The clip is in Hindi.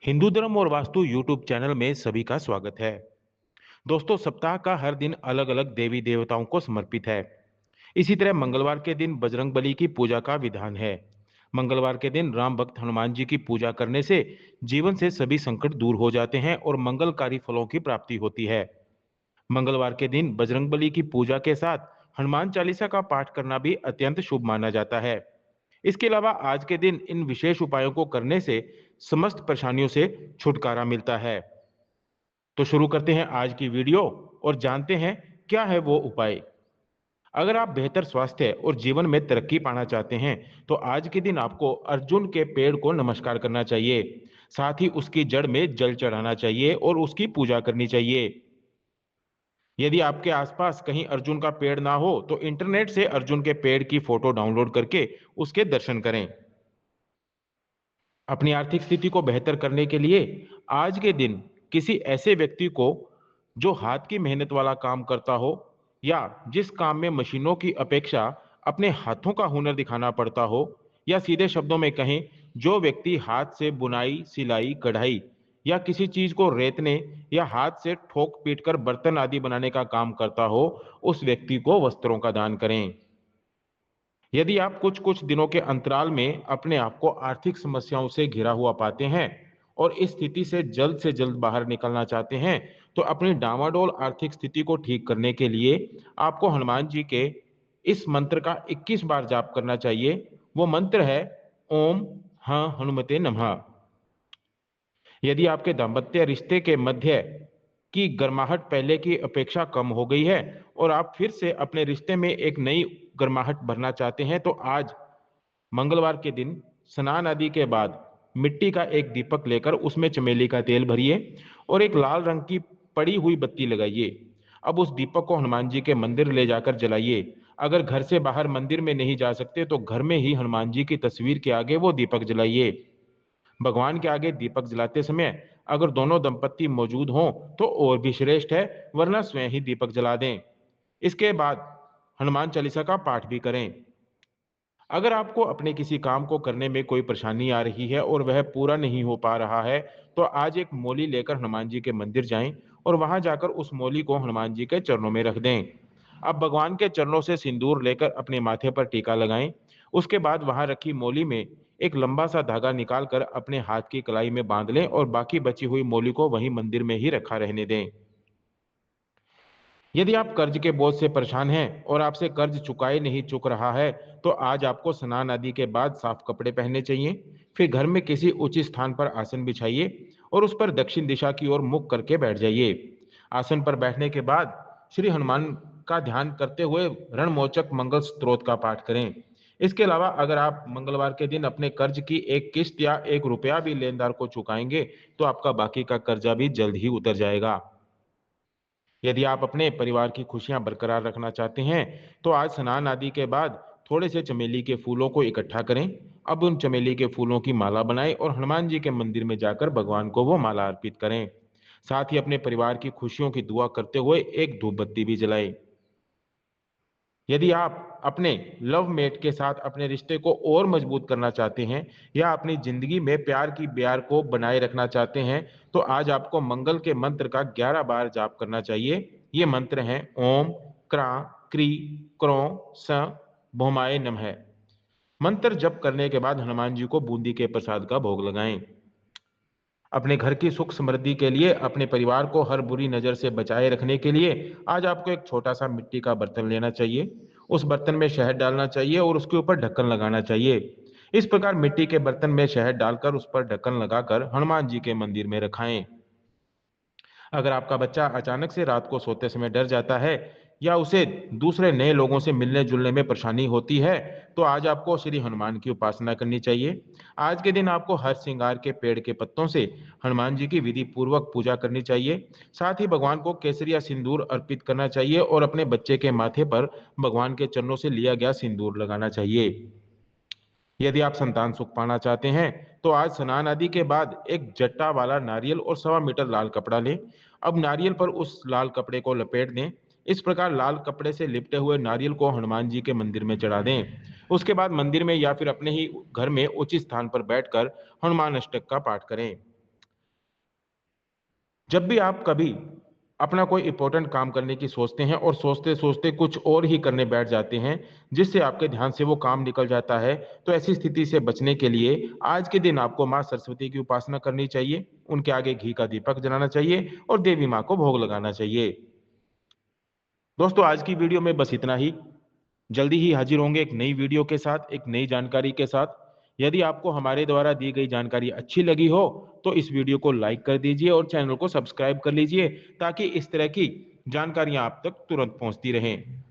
हिंदू धर्म और वास्तु यूट्यूब चैनल में सभी का स्वागत है। दोस्तों, सप्ताह का हर दिन अलग अलग देवी देवताओं को समर्पित है। इसी तरह मंगलवार के दिन बजरंग बली की पूजा का विधान है। मंगलवार के दिन राम भक्त हनुमान जी की पूजा करने से जीवन से सभी संकट दूर हो जाते हैं और मंगलकारी फलों की प्राप्ति होती है। मंगलवार के दिन बजरंग बली की पूजा के साथ हनुमान चालीसा का पाठ करना भी अत्यंत शुभ माना जाता है। इसके अलावा आज के दिन इन विशेष उपायों को करने से समस्त परेशानियों से छुटकारा मिलता है। तो शुरू करते हैं आज की वीडियो और जानते हैं क्या है वो उपाय। अगर आप बेहतर स्वास्थ्य और जीवन में तरक्की पाना चाहते हैं तो आज के दिन आपको अर्जुन के पेड़ को नमस्कार करना चाहिए। साथ ही उसकी जड़ में जल चढ़ाना चाहिए और उसकी पूजा करनी चाहिए। यदि आपके आसपास कहीं अर्जुन का पेड़ ना हो तो इंटरनेट से अर्जुन के पेड़ की फोटो डाउनलोड करके उसके दर्शन करें। अपनी आर्थिक स्थिति को बेहतर करने के लिए आज के दिन किसी ऐसे व्यक्ति को जो हाथ की मेहनत वाला काम करता हो या जिस काम में मशीनों की अपेक्षा अपने हाथों का हुनर दिखाना पड़ता हो, या सीधे शब्दों में कहें, जो व्यक्ति हाथ से बुनाई, सिलाई, कढ़ाई या किसी चीज को रेतने या हाथ से ठोक पीट कर बर्तन आदि बनाने का काम करता हो, उस व्यक्ति को वस्त्रों का दान करें। यदि आप कुछ कुछ दिनों के अंतराल में अपने आप को आर्थिक समस्याओं से घिरा हुआ पाते हैं और इस स्थिति से जल्द बाहर निकलना चाहते हैं, तो अपनी डामाडोल आर्थिक स्थिति को ठीक करने के लिए आपको हनुमान जी के इस मंत्र का 21 बार जाप करना चाहिए। वो मंत्र है ओम हाँ हनुमते नमः। यदि आपके दाम्पत्य रिश्ते के मध्य की गर्माहट पहले की अपेक्षा कम हो गई है और आप फिर से अपने रिश्ते में एक नई गर्माहट भरना चाहते हैं, तो आज मंगलवार के दिन स्नान आदि के बाद मिट्टी का एक दीपक लेकर उसमें चमेली का तेल भरिए और एक लाल रंग की पड़ी हुई बत्ती लगाइए। अब उस दीपक को हनुमान जी के मंदिर ले जाकर जलाइए। अगर घर से बाहर मंदिर में नहीं जा सकते तो घर में ही हनुमान जी की तस्वीर के आगे वो दीपक जलाइए। भगवान के आगे दीपक जलाते समय अगर दोनों दंपत्ति मौजूद हों तो और भी श्रेष्ठ है, वरना स्वयं ही दीपक जला दें। इसके बाद हनुमान चालीसा का पाठ भी करें। अगर आपको अपने किसी काम को करने में कोई परेशानी आ रही है और वह पूरा नहीं हो पा रहा है, तो आज एक मोली लेकर हनुमान जी के मंदिर जाएं और वहां जाकर उस मोली को हनुमान जी के चरणों में रख दें। अब भगवान के चरणों से सिंदूर लेकर अपने माथे पर टीका लगाएं। उसके बाद वहां रखी मोली में एक लंबा सा धागा निकालकर अपने हाथ की कलाई में बांध लें और बाकी बची हुई मोली को वहीं मंदिर में ही रखा रहने दें। यदि आप कर्ज के बोझ से परेशान हैं और आपसे कर्ज चुकाए नहीं चुक रहा है, तो आज आपको स्नान आदि के बाद साफ कपड़े पहनने चाहिए। फिर घर में किसी उचित स्थान पर आसन बिछाइए और उस पर दक्षिण दिशा की ओर मुख करके बैठ जाइए। आसन पर बैठने के बाद श्री हनुमान का ध्यान करते हुए रणमोचक मंगल स्तोत्र का पाठ करें। इसके अलावा अगर आप मंगलवार के दिन अपने कर्ज की एक किस्त या एक रुपया भी लेनदार को चुकाएंगे, तो आपका बाकी का कर्जा भी जल्द ही उतर जाएगा। यदि आप अपने परिवार की खुशियां बरकरार रखना चाहते हैं, तो आज स्नान आदि के बाद थोड़े से चमेली के फूलों को इकट्ठा करें। अब उन चमेली के फूलों की माला बनाएं और हनुमान जी के मंदिर में जाकर भगवान को वो माला अर्पित करें। साथ ही अपने परिवार की खुशियों की दुआ करते हुए एक धूप बत्ती भी जलाएं। यदि आप अपने लव मेट के साथ अपने रिश्ते को और मजबूत करना चाहते हैं या अपनी जिंदगी में प्यार की ब्यार को बनाए रखना चाहते हैं, तो आज आपको मंगल के मंत्र का 11 बार जाप करना चाहिए। ये मंत्र हैं ओम क्रा क्री क्रो स भौमाय नमः। मंत्र जप करने के बाद हनुमान जी को बूंदी के प्रसाद का भोग लगाएं। अपने घर की सुख समृद्धि के लिए, अपने परिवार को हर बुरी नजर से बचाए रखने के लिए आज आपको एक छोटा सा मिट्टी का बर्तन लेना चाहिए। उस बर्तन में शहद डालना चाहिए और उसके ऊपर ढक्कन लगाना चाहिए। इस प्रकार मिट्टी के बर्तन में शहद डालकर उस पर ढक्कन लगाकर हनुमान जी के मंदिर में रखाएं। अगर आपका बच्चा अचानक से रात को सोते समय डर जाता है या उसे दूसरे नए लोगों से मिलने जुलने में परेशानी होती है, तो आज आपको श्री हनुमान की उपासना करनी चाहिए। आज के दिन आपको हर श्रृंगार के पेड़ के पत्तों से हनुमान जी की विधि पूर्वक पूजा करनी चाहिए। साथ ही भगवान को केसर या सिंदूर अर्पित करना चाहिए और अपने बच्चे के माथे पर भगवान के चरणों से लिया गया सिंदूर लगाना चाहिए। यदि आप संतान सुख पाना चाहते हैं, तो आज स्नान आदि के बाद एक जट्टा वाला नारियल और 1.25 मीटर लाल कपड़ा लें। अब नारियल पर उस लाल कपड़े को लपेट दें। इस प्रकार लाल कपड़े से लिपटे हुए नारियल को हनुमान जी के मंदिर में चढ़ा दें। उसके बाद मंदिर में या फिर अपने ही घर में उचित स्थान पर बैठकर हनुमान अष्टक का पाठ करें। जब भी आप कभी अपना कोई इंपॉर्टेंट काम करने की सोचते हैं और सोचते सोचते कुछ और ही करने बैठ जाते हैं, जिससे आपके ध्यान से वो काम निकल जाता है, तो ऐसी स्थिति से बचने के लिए आज के दिन आपको माँ सरस्वती की उपासना करनी चाहिए, उनके आगे घी का दीपक जलाना चाहिए और देवी माँ को भोग लगाना चाहिए। दोस्तों, आज की वीडियो में बस इतना ही। जल्दी ही हाजिर होंगे एक नई वीडियो के साथ, एक नई जानकारी के साथ। यदि आपको हमारे द्वारा दी गई जानकारी अच्छी लगी हो तो इस वीडियो को लाइक कर दीजिए और चैनल को सब्सक्राइब कर लीजिए, ताकि इस तरह की जानकारियां आप तक तुरंत पहुंचती रहें।